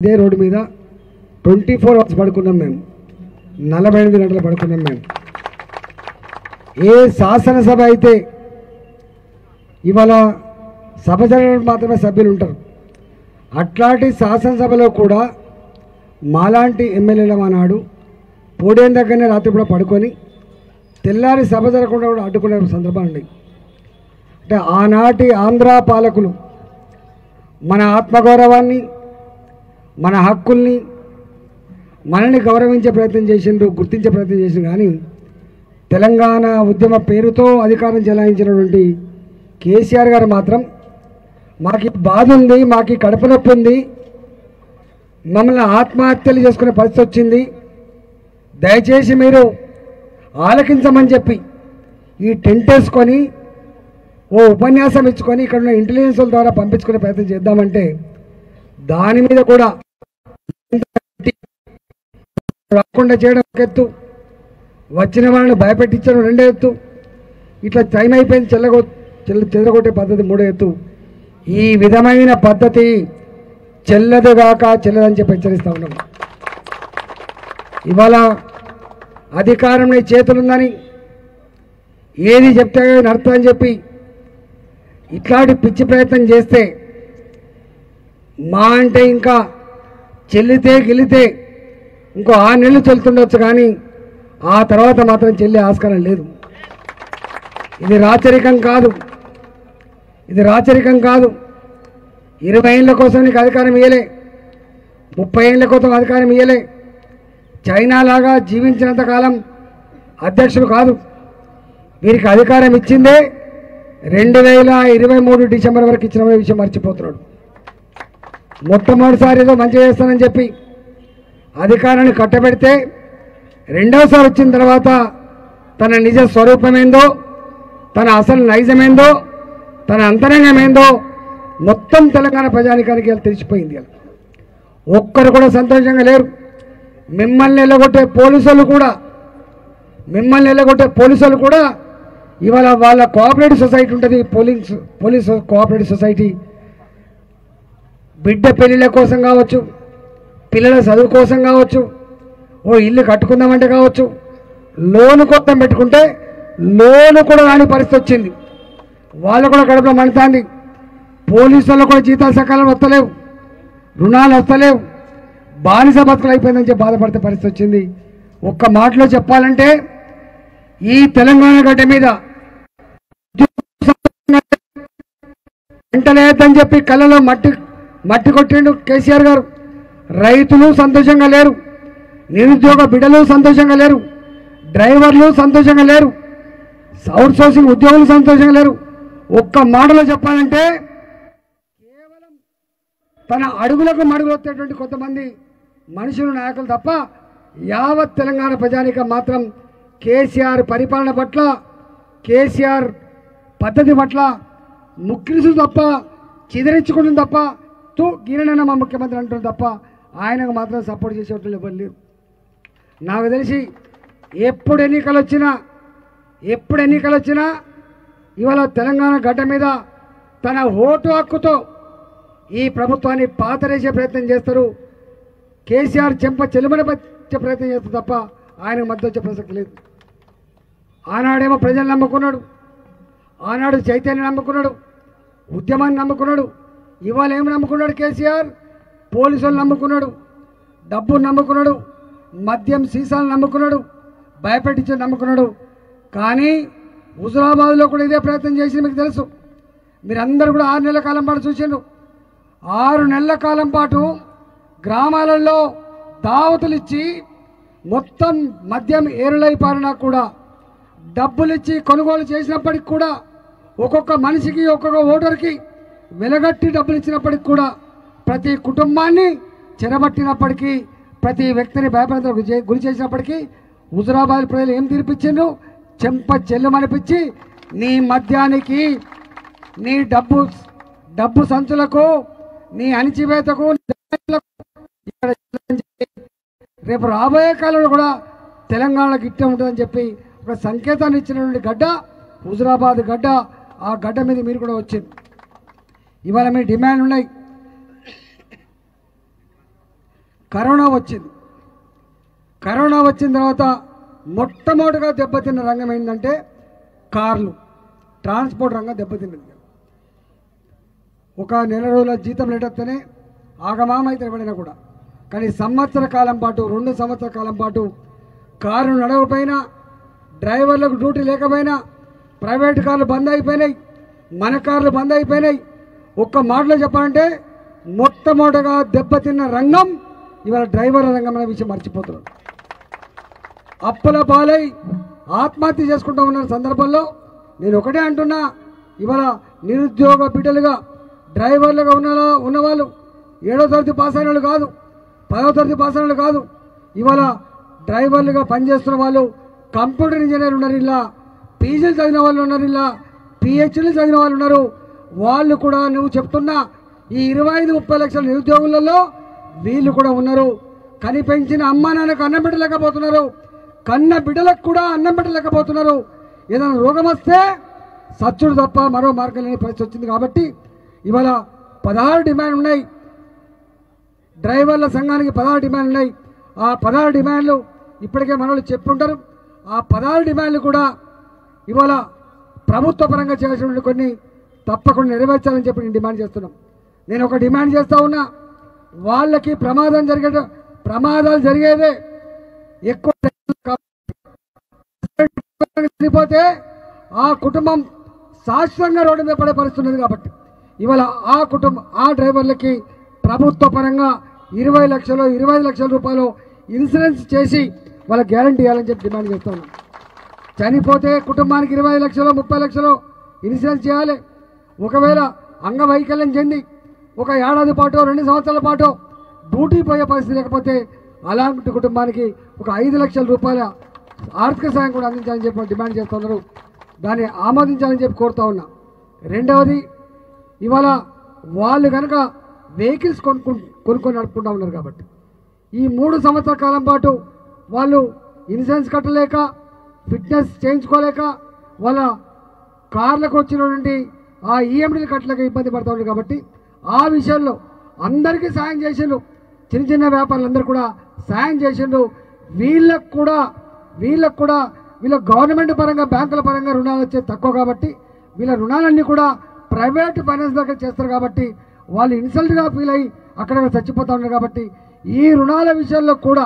ఇదే రోడ్డు మీద 24 అవర్స్ పడుకున్నాం మేము, 48 గంటలు పడుకున్నాం మేము. ఏ శాసనసభ అయితే ఇవాళ సభ జరగడానికి మాత్రమే సభ్యులు ఉంటారు, అట్లాంటి శాసనసభలో కూడా మాలాంటి ఎమ్మెల్యేల మానాడు పోడియం దగ్గరనే రాత్రి కూడా పడుకొని తెల్లారి సభ జరగకుండా కూడా అడ్డుకునే సందర్భాలు ఉన్నాయి. అంటే ఆనాటి ఆంధ్ర పాలకులు మన ఆత్మగౌరవాన్ని, మన హక్కుల్ని, మనల్ని గౌరవించే ప్రయత్నం చేసిండ్రు, గుర్తించే ప్రయత్నం చేసిండ్రు. కానీ తెలంగాణ ఉద్యమ పేరుతో అధికారం చెలాయించినటువంటి కేసీఆర్ గారు మాత్రం మాకు బాధ ఉంది, మాకు కడుపు నొప్పి ఉంది, మమ్మల్ని ఆత్మహత్యలు చేసుకునే పరిస్థితి వచ్చింది, దయచేసి మీరు ఆలకించమని చెప్పి ఈ టెంట్ వేసుకొని ఓ ఉపన్యాసం ఇచ్చుకొని ఇక్కడ ఉన్న ఇంటెలిజెన్స్ల ద్వారా పంపించుకునే ప్రయత్నం చేద్దామంటే దాని మీద కూడా రాకుండా చేయడం ఒక ఎత్తు, వచ్చిన వాళ్ళని భయపెట్టించడం రెండో ఎత్తు, ఇట్లా టైం అయిపోయింది చెల్లగొట్టే పద్ధతి మూడో ఎత్తు. ఈ విధమైన పద్ధతి చెల్లదుగాక చెల్లదని చెప్పి హెచ్చరిస్తూ ఉన్నాం. ఇవాళ అధికారం నీ చేతులుందని ఏది చెప్తే నడుతా అని చెప్పి ఇట్లాంటి పిచ్చి ప్రయత్నం చేస్తే మా అంటే ఇంకా చెల్లితే గెలితే ఇంకో 6 నెలలు చెల్లుతుండొచ్చు, కానీ ఆ తర్వాత మాత్రం చెల్లే ఆస్కారం లేదు. ఇది రాచరికం కాదు, ఇది రాచరికం కాదు. 20 ఏళ్ళ కోసం నీకు అధికారం ఇయ్యలే, 30 ఏళ్ళ కోసం అధికారం ఇయ్యలే. చైనా లాగా జీవించినంత కాలం అధ్యక్షుడు కాదు. వీరికి అధికారం ఇచ్చిందే 2023 డిసెంబర్ వరకు ఇచ్చిన విషయం మర్చిపోతున్నాడు. మొట్టమొదటిసారి ఏదో మంచి చేస్తానని చెప్పి అధికారాన్ని కట్టబెడితే రెండోసారి వచ్చిన తర్వాత తన నిజ స్వరూపమేందో, తన అసలు నైజమేందో, తన అంతరంగమేందో మొత్తం తెలంగాణ ప్రజానికానికి తెలిసిపోయింది. ఒక్కరు కూడా సంతోషంగా లేరు. మిమ్మల్ని ఎల్లగొట్టే పోలీసులు కూడా ఇవాళ వాళ్ళ కోఆపరేటివ్ సొసైటీ ఉంటుంది, పోలీసు కోఆపరేటివ్ సొసైటీ. బిడ్డ పెళ్ళిళ్ళ కోసం కావచ్చు, పిల్లల చదువు కోసం కావచ్చు, ఓ ఇల్లు కట్టుకుందామంటే కావచ్చు, లోను కోసం పెట్టుకుంటే లోను కూడా రాని పరిస్థితి వచ్చింది. వాళ్ళు కూడా కడుపులో మండుతుంది. పోలీసుల్లో కూడా జీతాలు సకాలంలో వస్తలేవు, రుణాలు వస్తలేవు, బానిస బతుకులు అయిపోయిందని చెప్పి బాధపడితే పరిస్థితి వచ్చింది. ఒక్క మాటలో చెప్పాలంటే ఈ తెలంగాణ గడ్డ మీద వెంటలేదని చెప్పి కళ్ళలో మట్టి కొట్టిండు కేసీఆర్ గారు. రైతులు సంతోషంగా లేరు, నిరుద్యోగ బిడ్డలు సంతోషంగా లేరు, డ్రైవర్లు సంతోషంగా లేరు, అవుట్ సోర్సింగ్ ఉద్యోగులు సంతోషంగా లేరు. ఒక్క మాటలో చెప్పాలంటే కేవలం తన అడుగులకు మడుగులు వచ్చేటువంటి కొంతమంది మనుషులు, నాయకులు తప్ప యావత్ తెలంగాణ ప్రజానికం మాత్రం కేసీఆర్ పరిపాలన పట్ల, కేసీఆర్ పద్ధతి పట్ల ముక్కిరిసు తప్ప, చిదరించుకుంటుంది తప్ప, గీనైనా మా ముఖ్యమంత్రి అంటుంది తప్ప ఆయనకు మాత్రం సపోర్ట్ చేసేవాళ్ళు ఎవరు లేరు. నాకు తెలిసి ఎప్పుడు ఎన్నికలు వచ్చినా ఇవాళ తెలంగాణ గడ్డ మీద తన ఓటు హక్కుతో ఈ ప్రభుత్వాన్ని పాతరేసే ప్రయత్నం చేస్తారు. కేసీఆర్ చెంప చెలుమనిపచ్చే ప్రయత్నం చేస్తారు తప్ప ఆయనకు మద్దతు వచ్చే ప్రసక్తి లేదు. ఆనాడేమో ప్రజలు నమ్ముకున్నాడు, ఆనాడు చైతన్యం నమ్ముకున్నాడు, ఉద్యమాన్ని నమ్ముకున్నాడు. ఇవాళ ఏమి నమ్ముకున్నాడు కేసీఆర్? పోలీసులు నమ్ముకున్నాడు, డబ్బు నమ్ముకున్నాడు, మద్యం సీసాలు నమ్ముకున్నాడు, భయపెట్టించి నమ్ముకున్నాడు. కానీ హుజురాబాద్లో కూడా ఇదే ప్రయత్నం చేసి మీకు తెలుసు. మీరందరూ కూడా 6 నెలల కాలం పాటు చూసిండ్రు. 6 నెలల కాలం పాటు గ్రామాలలో దావతులు ఇచ్చి మొత్తం మద్యం ఏరులైపారినా కూడా డబ్బులు ఇచ్చి కొనుగోలు చేసినప్పటికి కూడా ఒక్కొక్క మనిషికి, ఒక్కొక్క ఓటర్కి వెలగట్టి డబ్బులు ఇచ్చినప్పటికి కూడా, ప్రతి కుటుంబాన్ని చెరబట్టినప్పటికీ, ప్రతి వ్యక్తిని భయపడతలకు గురి చేసినప్పటికీ హుజురాబాద్ ప్రజలు ఏం తీర్పిచ్చిండ్రు? చెంప చెల్లుమనిపించి నీ మద్యానికి, నీ డబ్బు సంచులకు, నీ అణిచివేతకు రేపు రాబోయే కాలంలో కూడా తెలంగాణకు ఇట్టే ఉంటుందని చెప్పి ఒక సంకేతాన్ని ఇచ్చినటువంటి గడ్డ హుజురాబాద్ గడ్డ. ఆ గడ్డ మీద మీరు కూడా వచ్చింది. ఇవాళ మీ డిమాండ్ ఉన్నాయి. కరోనా వచ్చింది. కరోనా వచ్చిన తర్వాత మొట్టమొదటిగా దెబ్బతిన్న రంగం ఏంటంటే కార్లు, ట్రాన్స్పోర్ట్ రంగం దెబ్బతిన్నది. ఒక నెల రోజుల జీతం లేటొస్తేనే ఆగమామైతే ఎవరైనా కూడా. కానీ సంవత్సర కాలం పాటు 2 సంవత్సరాల కాలం పాటు కారు నడవకపోయినా, డ్రైవర్లకు డ్యూటీ లేకపోయినా, ప్రైవేట్ కార్లు బంద్ అయిపోయినాయి, మన కార్లు బంద్ అయిపోయినాయి. ఒక్క మాటలో చెప్పాలంటే మొట్టమొదటిగా దెబ్బతిన్న రంగం ఇవాళ డ్రైవర్ల రంగం అనే విషయం మర్చిపోతున్నారు. అప్పుల పాలై ఆత్మహత్య చేసుకుంటూ ఉన్న సందర్భంలో నేను ఒకటే అంటున్నా, ఇవాళ నిరుద్యోగ బిడ్డలుగా డ్రైవర్లుగా ఉన్నవాళ్ళు 7వ తరగతి పాస్ అయిన వాళ్ళు కాదు, 10వ తరగతి పాస్ అయిన వాళ్ళు కాదు, ఇవాళ డ్రైవర్లుగా పనిచేస్తున్న వాళ్ళు, కంప్యూటర్ ఇంజనీర్ ఉన్నారు, ఇలా పీజీలు చదివిన వాళ్ళు ఉన్నారు, ఇలా పిహెచ్డీలు చదివిన వాళ్ళు ఉన్నారు. వాళ్ళు కూడా నువ్వు చెప్తున్నా ఈ 25-30 లక్షల నిరుద్యోగులలో వీళ్ళు కూడా ఉన్నారు. కని పెంచిన అమ్మ నాన్నకు అన్నం పెట్టలేకపోతున్నారు, కన్న బిడ్డలకు కూడా అన్నం పెట్టలేకపోతున్నారు. ఏదైనా రోగం వస్తే సచ్చుడు తప్ప మరో మార్గం లేని పరిస్థితి వచ్చింది. కాబట్టి ఇవాళ 16 డిమాండ్ ఉన్నాయి, డ్రైవర్ల సంఘానికి 16 డిమాండ్లు ఉన్నాయి. ఆ 16 డిమాండ్లు ఇప్పటికే మనోళ్ళు చెప్పుంటారు. ఆ 16 డిమాండ్లు కూడా ఇవాళ ప్రభుత్వ పరంగా చేయాల్సిన కొన్ని తప్పకుండా నెరవేర్చాలని చెప్పి నేను డిమాండ్ చేస్తున్నాం. నేను ఒక డిమాండ్ చేస్తా ఉన్నా, వాళ్ళకి ప్రమాదాలు జరిగేదే ఎక్కువ చనిపోతే ఆ కుటుంబం శాశ్వతంగా రోడ్డు మీద పడే పరిస్థితి ఉన్నది. కాబట్టి ఇవాళ ఆ డ్రైవర్లకి ప్రభుత్వ పరంగా 20 లక్షలు 25 లక్షల రూపాయలు ఇన్సూరెన్స్ చేసి వాళ్ళ గ్యారంటీ ఇవ్వాలని చెప్పి డిమాండ్ చేస్తా ఉన్నాం. చనిపోతే కుటుంబానికి 20 లక్షలు 30 లక్షలు ఇన్సూరెన్స్ చేయాలి. ఒకవేళ అంగవైకల్యం చెంది ఒక ఏడాది పాటు 2 సంవత్సరాల పాటు డ్యూటీ పోయే పరిస్థితి లేకపోతే అలాంటి కుటుంబానికి ఒక 5 లక్షల రూపాయల ఆర్థిక సాయం కూడా అందించాలని చెప్పి డిమాండ్ చేస్తున్నారు. దాన్ని ఆమోదించాలని చెప్పి కోరుతా ఉన్నా. రెండవది, ఇవాళ వాళ్ళు కనుక వెహికల్స్ కొనుక్కొని నడుపుకుంటూ ఉన్నారు. కాబట్టి ఈ 3 సంవత్సరాల కాలం పాటు వాళ్ళు ఇన్సూరెన్స్ కట్టలేక, ఫిట్నెస్ చేయించుకోలేక, వాళ్ళ కార్లకు వచ్చినటువంటి ఆ ఈఎండీలు కట్టలేక ఇబ్బంది పడుతూ ఉన్నారు. కాబట్టి ఆ విషయంలో అందరికీ సాయం చేసిండు, చిన్న చిన్న వ్యాపారులందరూ కూడా సాయం చేసిండు. వీళ్ళకు కూడా వీళ్ళ గవర్నమెంట్ పరంగా బ్యాంకుల పరంగా రుణాలు వచ్చేది తక్కువ. కాబట్టి వీళ్ళ రుణాలన్నీ కూడా ప్రైవేట్ ఫైనాన్స్ దగ్గర చేస్తారు. కాబట్టి వాళ్ళు ఇన్సల్ట్గా ఫీల్ అయ్యి అక్కడక్కడ చచ్చిపోతూ ఉన్నారు. కాబట్టి ఈ రుణాల విషయంలో కూడా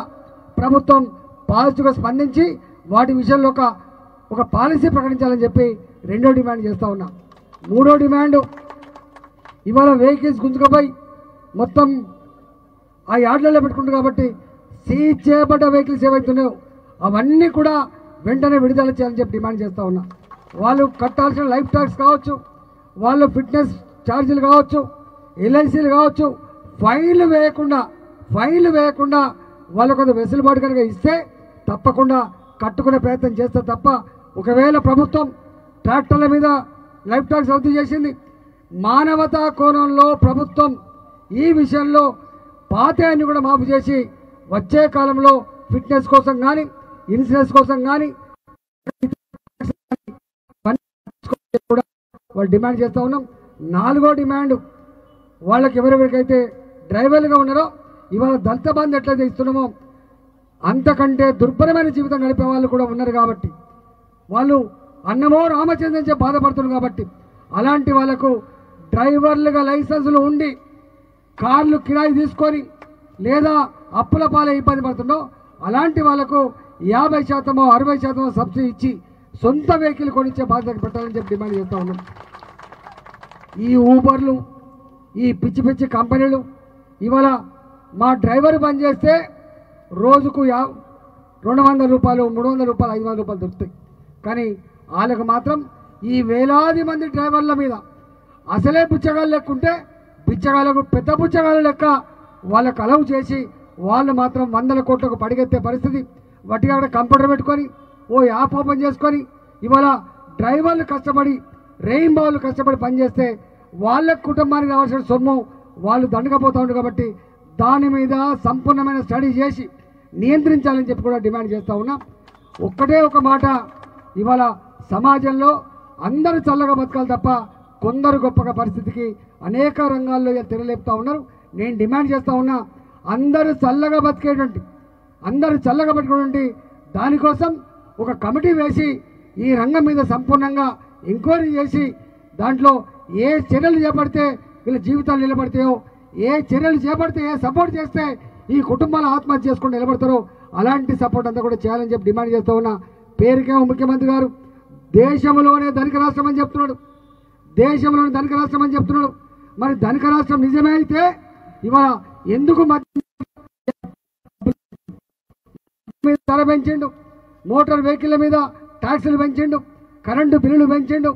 ప్రభుత్వం పాజిటివ్గా స్పందించి వాటి విషయంలో ఒక పాలసీ ప్రకటించాలని చెప్పి రెండో డిమాండ్ చేస్తూ ఉన్నా. మూడో డిమాండ్, ఇవాళ వెహికల్స్ గుంజుకపోయి మొత్తం ఆ యార్డ్లలో పెట్టుకుంటారు. కాబట్టి సీజ్ చేయబడ్డ వెహికల్స్ ఏవైతున్నాయో అవన్నీ కూడా వెంటనే విడుదల చేయాలని చెప్పి డిమాండ్ చేస్తూ ఉన్నా. వాళ్ళు కట్టాల్సిన లైఫ్ ట్యాక్స్ కావచ్చు, వాళ్ళు ఫిట్నెస్ ఛార్జీలు కావచ్చు, ఎల్ఐసీలు కావచ్చు, ఫైన్లు వేయకుండా వాళ్ళకు కొంత వెసులుబాటు కనుక ఇస్తే తప్పకుండా కట్టుకునే ప్రయత్నం చేస్తే తప్ప, ఒకవేళ ప్రభుత్వం ట్రాక్టర్ల మీద లైఫ్ ట్యాక్స్ రద్దు చేసింది, మానవతా కోణంలో ప్రభుత్వం ఈ విషయంలో పాతాన్ని కూడా మాఫీ చేసి వచ్చే కాలంలో ఫిట్నెస్ కోసం కానీ, ఇన్సూరెన్స్ కోసం కానీ కూడా వాళ్ళు డిమాండ్ చేస్తూ ఉన్నాం. నాలుగో డిమాండ్, వాళ్ళకి ఎవరెవరికైతే డ్రైవర్లుగా ఉన్నారో ఇవాళ దళిత బంధు ఎట్లయితే ఇస్తున్నామో అంతకంటే దుర్భరమైన జీవితం గడిపే వాళ్ళు కూడా ఉన్నారు. కాబట్టి వాళ్ళు అన్నమో రామచంద్రన్ చెప్పి బాధపడుతున్నారు. కాబట్టి అలాంటి వాళ్ళకు డ్రైవర్లుగా లైసెన్సులు ఉండి కార్లు కిరాయి తీసుకొని లేదా అప్పుల పాలే ఇబ్బంది పడుతుందో అలాంటి వాళ్ళకు 50% 60% సబ్సిడీ ఇచ్చి సొంత వెహికల్ కొనిచ్చే బాధ్యత పెట్టాలని చెప్పి డిమాండ్ చేస్తూ ఉన్నాం. ఈ ఊబర్లు, ఈ పిచ్చి పిచ్చి కంపెనీలు ఇవాళ మా డ్రైవర్ పని చేస్తే రోజుకు 200 రూపాయలు 300 రూపాయలు 500 రూపాయలు దొరుకుతాయి. కానీ వాళ్ళకు మాత్రం ఈ వేలాది మంది డ్రైవర్ల మీద అసలే పుచ్చగాళ్ళు లెక్కుంటే బిచ్చగాళ్ళకు పెద్ద పుచ్చగాళ్ళ లెక్క వాళ్ళకు అలవ్ చేసి వాళ్ళు మాత్రం 100 కోట్లకు పడిగెత్తే పరిస్థితి. వట్టిగా అక్కడ కంప్యూటర్ పెట్టుకొని యాప్ ఓపెన్ చేసుకొని ఇవాళ డ్రైవర్లు కష్టపడి రెయిన్బోలు కష్టపడి పనిచేస్తే వాళ్ళ కుటుంబానికి రావాల్సిన సొమ్ము వాళ్ళు దండకపోతూ ఉంటారు. కాబట్టి దాని మీద సంపూర్ణమైన స్టడీ చేసి నియంత్రించాలని చెప్పి కూడా డిమాండ్ చేస్తూ ఉన్నాం. ఒక్కటే ఒక మాట, ఇవాళ సమాజంలో అందరూ చల్లగా బతకాలి తప్ప కొందరు గొప్పగా పరిస్థితికి అనేక రంగాల్లో తెరలేపుతూ ఉన్నారు. నేను డిమాండ్ చేస్తూ ఉన్నా, అందరూ చల్లగా బతికేటువంటి దానికోసం ఒక కమిటీ వేసి ఈ రంగం మీద సంపూర్ణంగా ఎంక్వైరీ చేసి దాంట్లో ఏ చర్యలు చేపడితే వీళ్ళ జీవితాలు నిలబడతాయో, ఏ చర్యలు చేపడితే, ఏ సపోర్ట్ చేస్తే ఈ కుటుంబాలు ఆత్మహత్య చేసుకుని నిలబడతారో అలాంటి సపోర్ట్ అంతా కూడా చేయాలని చెప్పి డిమాండ్ చేస్తూ ఉన్న. పేరుకేమో ముఖ్యమంత్రి గారు దేశంలోనే ధనిక రాష్ట్రం అని చెప్తున్నాడు, మరి ధనిక రాష్ట్రం నిజమే అయితే ఇవాళ ఎందుకు ధర పెంచిండు, మోటార్ వెహికల్ మీద ట్యాక్సులు పెంచిండు, కరెంటు బిల్లులు పెంచిండు,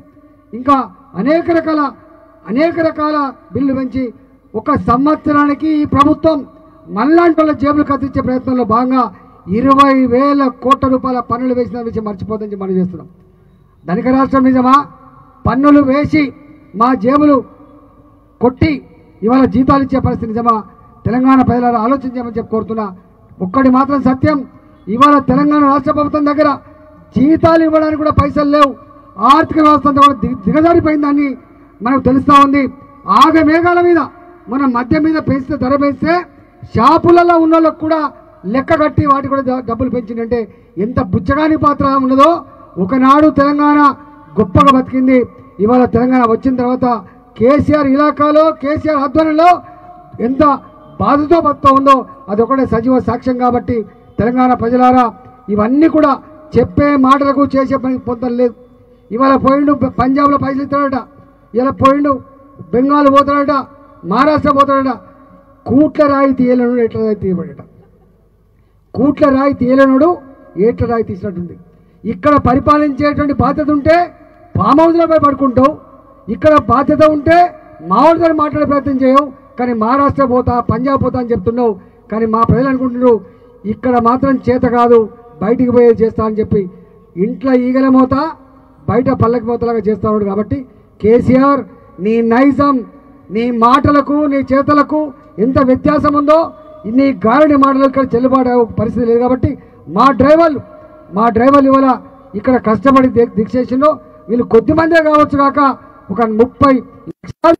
ఇంకా అనేక రకాల బిల్లులు పెంచి ఒక సంవత్సరానికి ఈ ప్రభుత్వం మళ్ళాంటి వాళ్ళ జేబులు కత్తించే ప్రయత్నంలో భాగంగా 20,000 కోట్ల రూపాయల పన్నులు వేసిన విషయం మర్చిపోదని మనం చేస్తున్నాం. ధనిక రాష్ట్రం నిజమా? పన్నులు వేసి మా జేబులు కొట్టి ఇవాళ జీతాలు ఇచ్చే పరిస్థితి నిజమా? తెలంగాణ ప్రజలను ఆలోచించమని చెప్పి కోరుతున్నా. ఒక్కటి మాత్రం సత్యం, ఇవాళ తెలంగాణ రాష్ట్ర ప్రభుత్వం దగ్గర జీతాలు ఇవ్వడానికి కూడా పైసలు లేవు. ఆర్థిక వ్యవస్థ అంతా కూడా దిగజారిపోయిందని మనకు తెలుస్తూ ఉంది. ఆగమేఘాల మీద మన మద్యం మీద పెంచితే, ధర పెంచితే షాపులలో ఉన్న వాళ్ళకు కూడా లెక్క కట్టి వాటి కూడా డబ్బులు పెంచిందంటే ఎంత బుచ్చగాని పాత్ర ఉన్నదో. ఒకనాడు తెలంగాణ గొప్పగా బతికింది, ఇవాళ తెలంగాణ వచ్చిన తర్వాత కేసీఆర్ ఇలాకాలో, కేసీఆర్ ఆధ్వర్యంలో ఎంత బాధతో బతుకుతూ ఉందో అదొకటే సజీవ సాక్ష్యం. కాబట్టి తెలంగాణ ప్రజలారా, ఇవన్నీ కూడా చెప్పే మాటలకు చేసే పని పొందలేదు. ఇవాళ పోయిండు పంజాబ్లో పైసలు ఇస్తాడట, ఇలా పోయిండు బెంగాల్ పోతాడట, మహారాష్ట్ర పోతాడట. కూట్ల రాయి తీయలేనుడు ఎట్ల రాయి తీయబడట, కూట్ల రాయి తీయలేనుడు ఏట్ల రాయి తీసినట్టుంది. ఇక్కడ పరిపాలించేటువంటి బాధ్యత ఉంటే ఫామ్ హౌస్లో పోయి పడుకుంటావు, ఇక్కడ బాధ్యత ఉంటే మామూలుగా మాట్లాడే ప్రయత్నం చేయవు. కానీ మహారాష్ట్ర పోతా, పంజాబ్ పోతా అని చెప్తున్నావు. కానీ మా ప్రజలు అనుకుంటున్నారు ఇక్కడ మాత్రం చేత కాదు, బయటికి పోయేది చేస్తా అని చెప్పి ఇంట్లో ఈగల మోత బయట పల్లకి మోతలాగా చేస్తున్నాడు. కాబట్టి కేసీఆర్, నీ నైజం, నీ మాటలకు నీ చేతలకు ఎంత వ్యత్యాసం ఉందో, నీ గారడి మాటలు ఇక్కడ చెల్లుబాటు పరిస్థితి లేదు. కాబట్టి మా డ్రైవర్లు ఇవాళ ఇక్కడ కష్టపడి దీక్షేసిందో వీళ్ళు కొద్ది మందే కావచ్చు కాక ఒక 30 లక్షల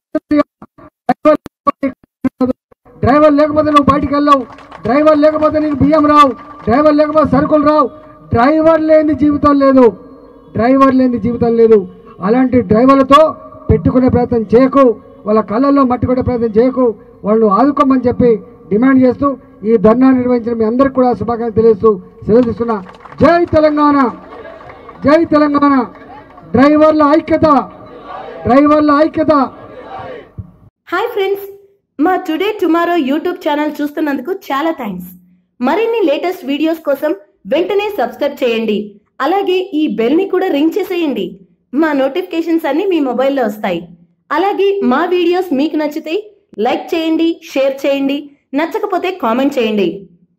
డ్రైవర్ లేకపోతే నువ్వు బయటికి వెళ్ళావు, డ్రైవర్ లేకపోతే నీకు బియ్యం రావు, డ్రైవర్ లేకపోతే సరుకులు రావు. డ్రైవర్ లేని జీవితం లేదు. అలాంటి డ్రైవర్లతో పెట్టుకునే ప్రయత్నం చేయకు, వాళ్ళ కళ్ళల్లో మట్టి కొట్టే ప్రయత్నం చేయకు, వాళ్ళు ఆదుకోమని చెప్పి డిమాండ్ చేస్తూ ఈ ధర్నా నిర్వహించిన మీ అందరికీ కూడా శుభాకాంక్షలు తెలియజేస్తూ సెలవు తీసుకున్నా. జై తెలంగాణ, జై తెలంగాణ. డ్రైవర్ల ఐక్యత. హాయ్ ఫ్రెండ్స్, మా టుడే టుమారో యూట్యూబ్ ఛానల్ చూస్తున్నందుకు చాలా థ్యాంక్స్. మరిన్ని లేటెస్ట్ వీడియోస్ కోసం వెంటనే సబ్స్క్రైబ్ చేయండి. అలాగే ఈ బెల్ ని కూడా రింగ్ చేసేయండి. మా నోటిఫికేషన్స్ అన్ని మీ మొబైల్లో వస్తాయి. అలాగే మా వీడియోస్ మీకు నచ్చితే లైక్ చేయండి, షేర్ చేయండి, నచ్చకపోతే కామెంట్ చేయండి.